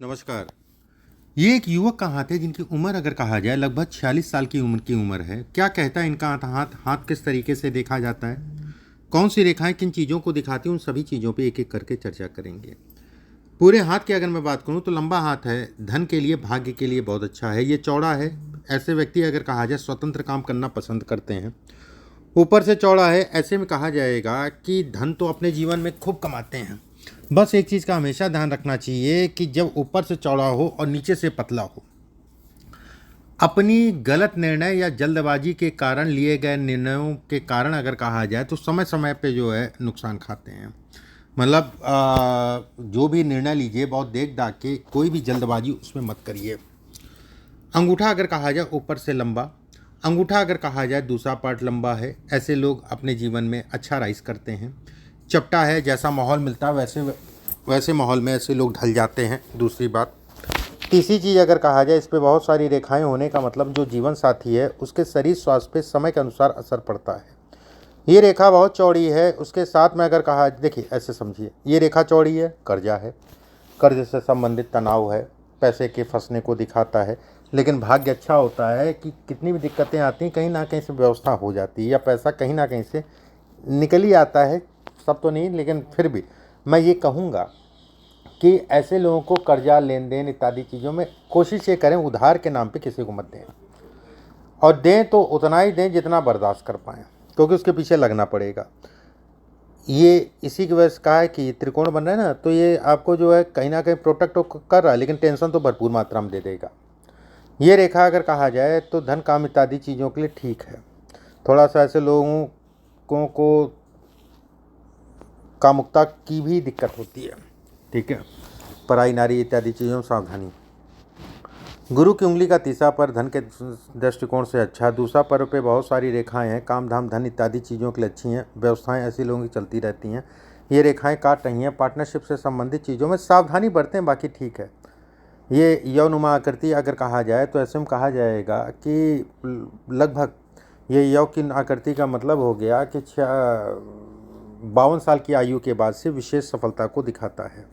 नमस्कार। ये एक युवक का हाथ है जिनकी उम्र अगर कहा जाए लगभग 46 साल की उम्र है। क्या कहता है इनका हाथ हाथ किस तरीके से देखा जाता है, कौन सी रेखाएं किन चीज़ों को दिखाती हैं, उन सभी चीज़ों पे एक एक करके चर्चा करेंगे। पूरे हाथ की अगर मैं बात करूं तो लंबा हाथ है, धन के लिए भाग्य के लिए बहुत अच्छा है। ये चौड़ा है, ऐसे व्यक्ति अगर कहा जाए स्वतंत्र काम करना पसंद करते हैं। ऊपर से चौड़ा है, ऐसे में कहा जाएगा कि धन तो अपने जीवन में खूब कमाते हैं। बस एक चीज़ का हमेशा ध्यान रखना चाहिए कि जब ऊपर से चौड़ा हो और नीचे से पतला हो, अपनी गलत निर्णय या जल्दबाजी के कारण लिए गए निर्णयों के कारण अगर कहा जाए तो समय समय पे जो है नुकसान खाते हैं। मतलब जो भी निर्णय लीजिए बहुत देख दाख के, कोई भी जल्दबाजी उसमें मत करिए। अंगूठा अगर कहा जाए ऊपर से लंबा, अंगूठा अगर कहा जाए दूसरा पार्ट लंबा है, ऐसे लोग अपने जीवन में अच्छा राइज करते हैं। चपटा है, जैसा माहौल मिलता है वैसे वैसे माहौल में ऐसे लोग ढल जाते हैं। दूसरी बात, तीसरी चीज़ अगर कहा जाए, इस पे बहुत सारी रेखाएं होने का मतलब जो जीवन साथी है उसके शरीर स्वास्थ्य पे समय के अनुसार असर पड़ता है। ये रेखा बहुत चौड़ी है, उसके साथ में अगर कहा, देखिए ऐसे समझिए, ये रेखा चौड़ी है, कर्जा है, कर्ज से संबंधित तनाव है, पैसे के फंसने को दिखाता है। लेकिन भाग्य अच्छा होता है कि कितनी भी दिक्कतें आती हैं कहीं ना कहीं से व्यवस्था हो जाती है या पैसा कहीं ना कहीं से निकल ही आता है। सब तो नहीं, लेकिन फिर भी मैं ये कहूँगा कि ऐसे लोगों को कर्जा, लेन देन इत्यादि चीज़ों में कोशिश ये करें उधार के नाम पे किसी को मत दें, और दें तो उतना ही दें जितना बर्दाश्त कर पाएँ, क्योंकि उसके पीछे लगना पड़ेगा। ये इसी की वजह से कहा है कि ये त्रिकोण बन रहा है ना, तो ये आपको जो है कहीं ना कहीं प्रोटेक्ट तो कर रहा है, लेकिन टेंशन तो भरपूर मात्रा में दे देगा। ये रेखा अगर कहा जाए तो धन काम इत्यादि चीज़ों के लिए ठीक है। थोड़ा सा ऐसे लोगों को कामुकता की भी दिक्कत होती है, ठीक है। पराई नारी इत्यादि चीज़ों में सावधानी। गुरु की उंगली का तीसरा पर धन के दृष्टिकोण से अच्छा, दूसरा पर पे बहुत सारी रेखाएं हैं, काम धाम धन इत्यादि चीज़ों के लिए अच्छी हैं। व्यवस्थाएं ऐसी लोगों की चलती रहती हैं। ये रेखाएं काट रही हैं, पार्टनरशिप से संबंधित चीज़ों में सावधानी बरतें, बाकी ठीक है। ये यौनुमा आकृति अगर कहा जाए तो ऐसे में कहा जाएगा कि लगभग ये यौ की आकृति का मतलब हो गया कि 52 साल की आयु के बाद से विशेष सफलता को दिखाता है।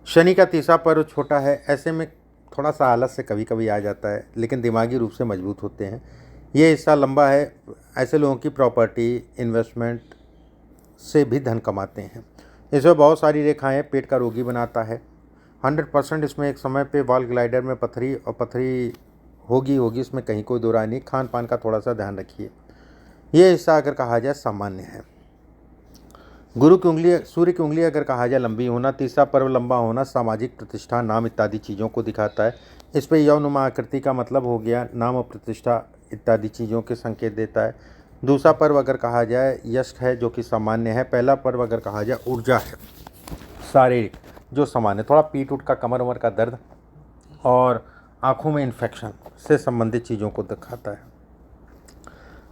शनि का तीसरा पर्व छोटा है, ऐसे में थोड़ा सा आलस से कभी कभी आ जाता है, लेकिन दिमागी रूप से मजबूत होते हैं। ये हिस्सा लंबा है, ऐसे लोगों की प्रॉपर्टी, इन्वेस्टमेंट से भी धन कमाते हैं। इसमें बहुत सारी रेखाएं पेट का रोगी बनाता है। 100% इसमें एक समय पे वॉल ग्लाइडर में पथरी और पथरी होगी, इसमें कहीं कोई दो राय नहीं। खान पान का थोड़ा सा ध्यान रखिए। ये हिस्सा अगर कहा जाए सामान्य है। गुरु की उंगली, सूर्य की उंगली अगर कहा जाए लंबी होना, तीसरा पर्व लंबा होना सामाजिक प्रतिष्ठा, नाम इत्यादि चीज़ों को दिखाता है। इस पर यौनुमा आकृति का मतलब हो गया नाम और प्रतिष्ठा इत्यादि चीज़ों के संकेत देता है। दूसरा पर्व अगर कहा जाए यश है, जो कि सामान्य है। पहला पर्व अगर कहा जाए ऊर्जा है, शारीरिक जो सामान्य, थोड़ा पीठ उठ का, कमर उमर का दर्द और आँखों में इन्फेक्शन से संबंधित चीज़ों को दिखाता है।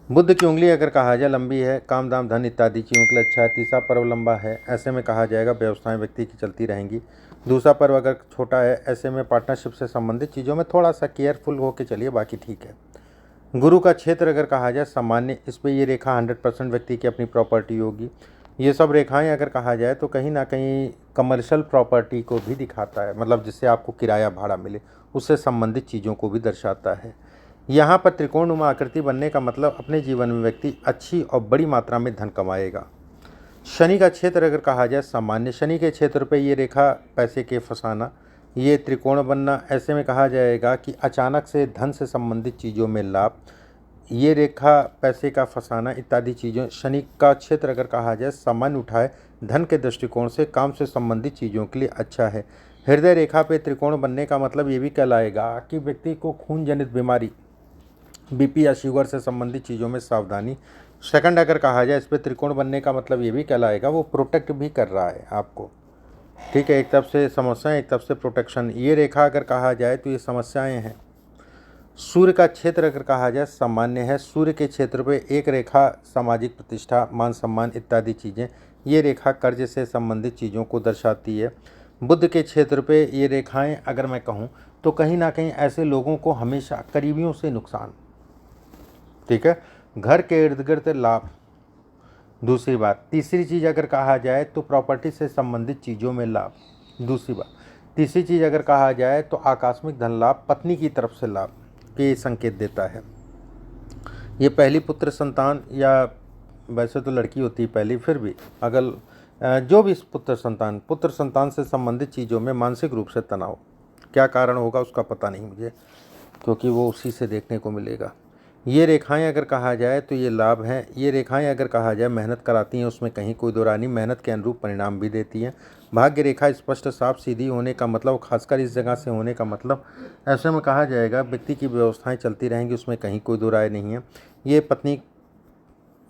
बुद्ध की उंगली अगर कहा जाए लंबी है, काम दाम धन इत्यादि चीज़ों के लिए अच्छा है। तीसरा पर्व लंबा है, ऐसे में कहा जाएगा व्यवस्थाएं व्यक्ति की चलती रहेंगी। दूसरा पर्व अगर छोटा है, ऐसे में पार्टनरशिप से संबंधित चीज़ों में थोड़ा सा केयरफुल होकर चलिए, बाकी ठीक है। गुरु का क्षेत्र अगर कहा जाए सामान्य, इस पर ये रेखा 100% व्यक्ति की अपनी प्रॉपर्टी होगी। ये सब रेखाएं अगर कहा जाए तो कहीं ना कहीं कमर्शियल प्रॉपर्टी को भी दिखाता है, मतलब जिससे आपको किराया भाड़ा मिले, उससे संबंधित चीज़ों को भी दर्शाता है। यहाँ पर त्रिकोणनुमा आकृति बनने का मतलब अपने जीवन में व्यक्ति अच्छी और बड़ी मात्रा में धन कमाएगा। शनि का क्षेत्र अगर कहा जाए सामान्य, शनि के क्षेत्र पे ये रेखा पैसे के फंसाना, ये त्रिकोण बनना, ऐसे में कहा जाएगा कि अचानक से धन से संबंधित चीज़ों में लाभ, ये रेखा पैसे का फंसाना इत्यादि चीज़ों। शनि का क्षेत्र अगर कहा जाए सामान्य उठाए, धन के दृष्टिकोण से काम से संबंधित चीज़ों के लिए अच्छा है। हृदय रेखा पे त्रिकोण बनने का मतलब ये भी कहलाएगा कि व्यक्ति को खून जनित बीमारी, बीपी या शुगर से संबंधित चीज़ों में सावधानी। सेकंड अगर कहा जाए इस पर त्रिकोण बनने का मतलब ये भी कहलाएगा वो प्रोटेक्ट भी कर रहा है आपको, ठीक है। एक तरफ से समस्याएं, एक तरफ से प्रोटेक्शन। ये रेखा अगर कहा जाए तो ये समस्याएं हैं। सूर्य का क्षेत्र अगर कहा जाए सामान्य है, सूर्य के क्षेत्र पे एक रेखा सामाजिक प्रतिष्ठा, मान सम्मान इत्यादि चीज़ें। ये रेखा कर्ज से संबंधित चीज़ों को दर्शाती है। बुद्ध के क्षेत्र पे ये रेखाएं अगर मैं कहूँ तो कहीं ना कहीं ऐसे लोगों को हमेशा करीबियों से नुकसान, ठीक है। घर के इर्द गिर्द लाभ। दूसरी बात, तीसरी चीज़ अगर कहा जाए तो प्रॉपर्टी से संबंधित चीज़ों में लाभ। दूसरी बात, तीसरी चीज़ अगर कहा जाए तो आकस्मिक धन लाभ पत्नी की तरफ से लाभ के संकेत देता है। ये पहली पुत्र संतान, या वैसे तो लड़की होती है पहली, फिर भी अगर जो भी पुत्र संतान से संबंधित चीज़ों में मानसिक रूप से तनाव, क्या कारण होगा उसका पता नहीं मुझे, क्योंकि वो उसी से देखने को मिलेगा। ये रेखाएं अगर कहा जाए तो ये लाभ हैं। ये रेखाएं अगर कहा जाए मेहनत कराती हैं, उसमें कहीं कोई दो राय नहीं, मेहनत के अनुरूप परिणाम भी देती हैं। भाग्य रेखा स्पष्ट साफ सीधी होने का मतलब, खासकर इस जगह से होने का मतलब, ऐसे में कहा जाएगा व्यक्ति की व्यवस्थाएं चलती रहेंगी, उसमें कहीं कोई दो राय नहीं है। ये पत्नी,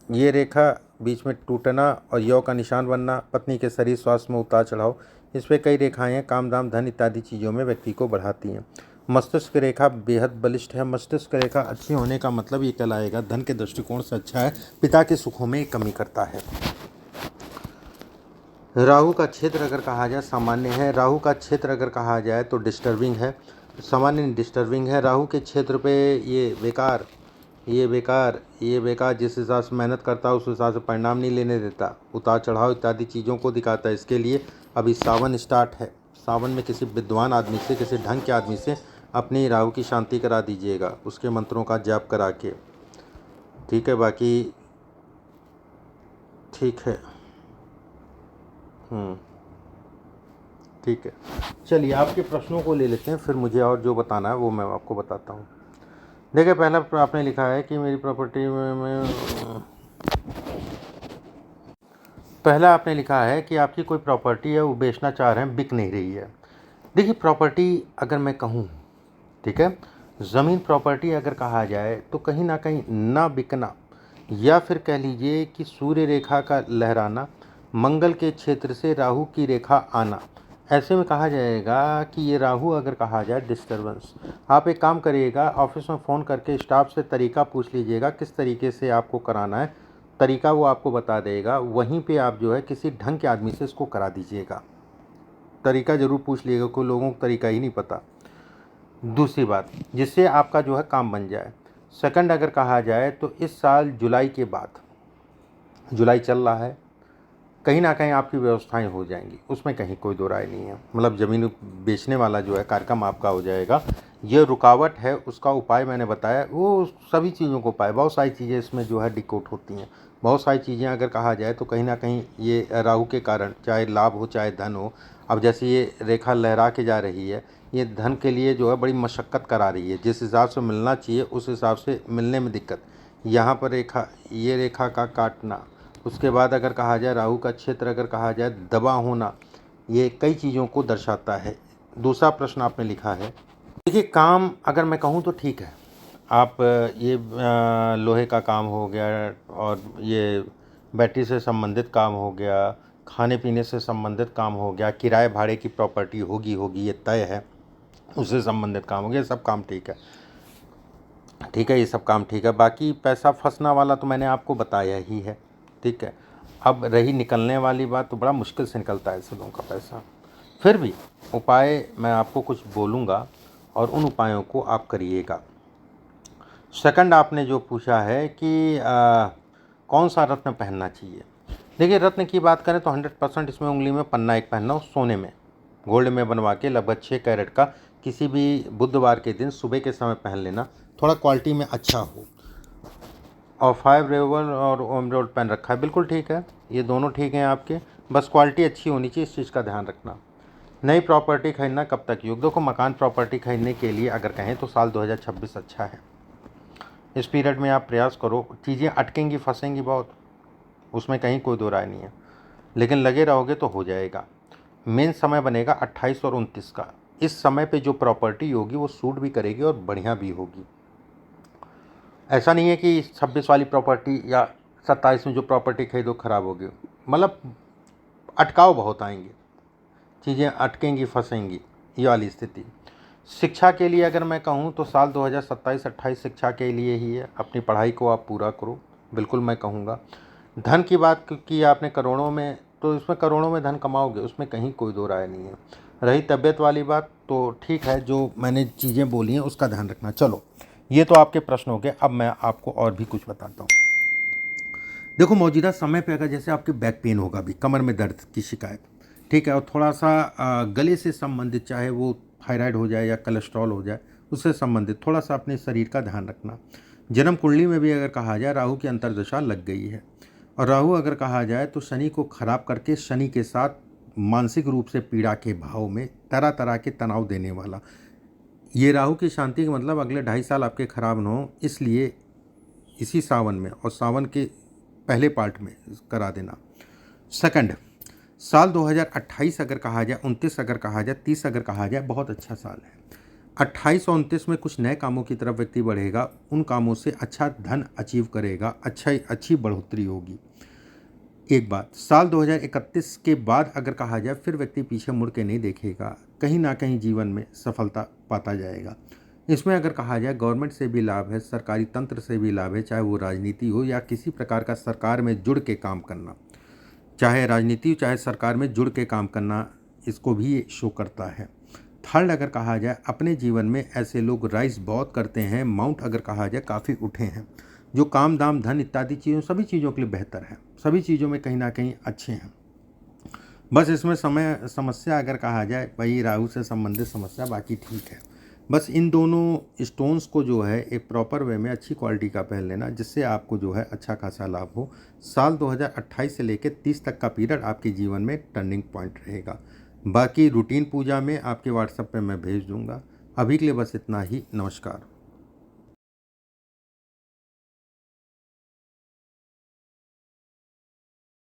ये रेखा बीच में टूटना और यौ का निशान बनना, पत्नी के शरीर स्वास्थ्य में उतार चढ़ाव, इस पर कई रेखाएं काम दाम धन इत्यादि चीज़ों में व्यक्ति को बढ़ाती हैं। मस्तिष्क रेखा बेहद बलिष्ठ है। मस्तिष्क रेखा अच्छी होने का मतलब ये कहलाएगा धन के दृष्टिकोण से अच्छा है, पिता के सुखों में कमी करता है। राहु का क्षेत्र अगर कहा जाए सामान्य है। राहु का क्षेत्र अगर कहा जाए तो डिस्टर्बिंग है, सामान्य डिस्टर्बिंग है। राहु के क्षेत्र पे ये बेकार, जिस हिसाब से मेहनत करता है उस हिसाब से परिणाम नहीं लेने देता, उतार चढ़ाव इत्यादि चीज़ों को दिखाता है। इसके लिए अभी सावन स्टार्ट है, सावन में किसी विद्वान आदमी से, किसी ढंग के आदमी से अपनी राहु की शांति करा दीजिएगा, उसके मंत्रों का जाप करा के, ठीक है। बाकी ठीक है, ठीक है। चलिए आपके प्रश्नों को ले लेते हैं, फिर मुझे और जो बताना है वो मैं आपको बताता हूँ। देखिए, पहला आपने लिखा है कि मेरी प्रॉपर्टी में पहला आपने लिखा है कि आपकी कोई प्रॉपर्टी है वो बेचना चाह रहे हैं, बिक नहीं रही है। देखिए, प्रॉपर्टी अगर मैं कहूँ, ठीक है, ज़मीन प्रॉपर्टी अगर कहा जाए तो कहीं ना कहीं ना बिकना, या फिर कह लीजिए कि सूर्य रेखा का लहराना, मंगल के क्षेत्र से राहु की रेखा आना, ऐसे में कहा जाएगा कि ये राहु अगर कहा जाए डिस्टर्बेंस। आप एक काम करिएगा, ऑफिस में फ़ोन करके स्टाफ से तरीका पूछ लीजिएगा किस तरीके से आपको कराना है, तरीका वो आपको बता देगा। वहीं पे आप जो है किसी ढंग के आदमी से इसको करा दीजिएगा, तरीका ज़रूर पूछ लीजिएगा, कोई लोगों को तरीका ही नहीं पता। दूसरी बात, जिससे आपका जो है काम बन जाए। सेकंड अगर कहा जाए तो इस साल जुलाई के बाद, जुलाई चल रहा है, कहीं ना कहीं आपकी व्यवस्थाएं हो जाएंगी, उसमें कहीं कोई दो राय नहीं है। मतलब ज़मीन बेचने वाला जो है कार्यक्रम आपका हो जाएगा। ये रुकावट है, उसका उपाय मैंने बताया, वो सभी चीज़ों को उपाय, बहुत सारी चीज़ें इसमें जो है डिकोट होती हैं। बहुत सारी चीज़ें अगर कहा जाए तो कहीं ना कहीं ये राहु के कारण, चाहे लाभ हो चाहे धन हो, अब जैसे ये रेखा लहरा के जा रही है, ये धन के लिए जो है बड़ी मशक्क़त करा रही है। जिस हिसाब से मिलना चाहिए उस हिसाब से मिलने में दिक्कत। यहाँ पर रेखा, ये रेखा का काटना, उसके बाद अगर कहा जाए राहु का क्षेत्र अगर कहा जाए दबा होना, ये कई चीज़ों को दर्शाता है। दूसरा प्रश्न आपने लिखा है, देखिए काम अगर मैं कहूँ तो ठीक है, आप ये लोहे का काम हो गया, और ये बैटरी से संबंधित काम हो गया, खाने पीने से संबंधित काम हो गया, किराए भाड़े की प्रॉपर्टी होगी ये तय है, उससे संबंधित काम हो गया, सब काम ठीक है, ठीक है, ये सब काम ठीक है। बाकी पैसा फंसना वाला तो मैंने आपको बताया ही है, ठीक है। अब रही निकलने वाली बात, तो बड़ा मुश्किल से निकलता है ऐसे लोगों का पैसा। फिर भी उपाय मैं आपको कुछ बोलूँगा और उन उपायों को आप करिएगा। सेकंड आपने जो पूछा है कि कौन सा रत्न पहनना चाहिए। देखिए, रत्न की बात करें तो 100% इसमें उंगली में पन्ना एक पहनना हो, सोने में, गोल्ड में बनवा के लगभग 6 कैरेट का, किसी भी बुधवार के दिन सुबह के समय पहन लेना, थोड़ा क्वालिटी में अच्छा हो। और 5 रेवल और एमरोल्ड पेन रखा है, बिल्कुल ठीक है, ये दोनों ठीक हैं आपके, बस क्वालिटी अच्छी होनी चाहिए, इस चीज़ का ध्यान रखना। नई प्रॉपर्टी खरीदना कब तक योग, देखो मकान प्रॉपर्टी खरीदने के लिए अगर कहें तो साल 2026 अच्छा है। इस पीरियड में आप प्रयास करो, चीज़ें अटकेंगी फंसेंगी बहुत, उसमें कहीं कोई दो राय नहीं है, लेकिन लगे रहोगे तो हो जाएगा। मेन समय बनेगा 28 और 29 का। इस समय पे जो प्रॉपर्टी होगी वो सूट भी करेगी और बढ़िया भी होगी। ऐसा नहीं है कि 26 वाली प्रॉपर्टी या 27 में जो प्रॉपर्टी खरीदो खराब होगी, मतलब अटकाव बहुत आएंगे, चीज़ें अटकेंगी फंसेंगी, ये वाली स्थिति। शिक्षा के लिए अगर मैं कहूँ तो साल 2027-28 शिक्षा के लिए ही है, अपनी पढ़ाई को आप पूरा करो, बिल्कुल मैं कहूँगा। धन की बात की आपने करोड़ों में, तो इसमें करोड़ों में धन कमाओगे, उसमें कहीं कोई दो राय नहीं है। रही तबीयत वाली बात, तो ठीक है, जो मैंने चीज़ें बोली हैं उसका ध्यान रखना। चलो, ये तो आपके प्रश्न हो गए, अब मैं आपको और भी कुछ बताता हूँ। देखो, मौजूदा समय पे अगर जैसे आपके बैक पेन होगा, भी कमर में दर्द की शिकायत, ठीक है। और थोड़ा सा गले से संबंधित, चाहे वो थायराइड हो जाए या कोलेस्ट्रॉल हो जाए, उससे संबंधित थोड़ा सा अपने शरीर का ध्यान रखना। जन्म कुंडली में भी अगर कहा जाए राहु की अंतर्दशा लग गई है, और राहु अगर कहा जाए तो शनि को खराब करके शनि के साथ मानसिक रूप से पीड़ा के भाव में तरह तरह के तनाव देने वाला, ये राहु की शांति का मतलब अगले 2.5 साल आपके खराब न हो, इसलिए इसी सावन में और सावन के पहले पार्ट में करा देना। सेकंड, साल 2028 अगर कहा जाए, 29 अगर कहा जाए, 30 अगर कहा जाए, बहुत अच्छा साल है। 28 और 29 में कुछ नए कामों की तरफ व्यक्ति बढ़ेगा, उन कामों से अच्छा धन अचीव करेगा, अच्छी बढ़ोतरी होगी। एक बात, साल 2031 के बाद अगर कहा जाए फिर व्यक्ति पीछे मुड़ के नहीं देखेगा, कहीं ना कहीं जीवन में सफलता पाता जाएगा। इसमें अगर कहा जाए गवर्नमेंट से भी लाभ है, सरकारी तंत्र से भी लाभ है, चाहे वो राजनीति हो या किसी प्रकार का सरकार में जुड़ के काम करना, चाहे राजनीति चाहे सरकार में जुड़ के काम करना, इसको भी ये शो करता है। थर्ड, अगर कहा जाए अपने जीवन में ऐसे लोग राइज बहुत करते हैं, माउंट अगर कहा जाए काफ़ी उठे हैं, जो काम दाम धन इत्यादि चीज़ों सभी चीज़ों के लिए बेहतर है, सभी चीज़ों में कहीं ना कहीं अच्छे हैं। बस इसमें समस्या अगर कहा जाए वही राहु से संबंधित समस्या, बाकी ठीक है। बस इन दोनों स्टोन्स को जो है एक प्रॉपर वे में अच्छी क्वालिटी का पहन लेना, जिससे आपको जो है अच्छा खासा लाभ हो। साल 2028 से लेकर 30 तक का पीरियड आपके जीवन में टर्निंग पॉइंट रहेगा। बाकी रूटीन पूजा में आपके व्हाट्सएप पे मैं भेज दूंगा। अभी के लिए बस इतना ही। नमस्कार।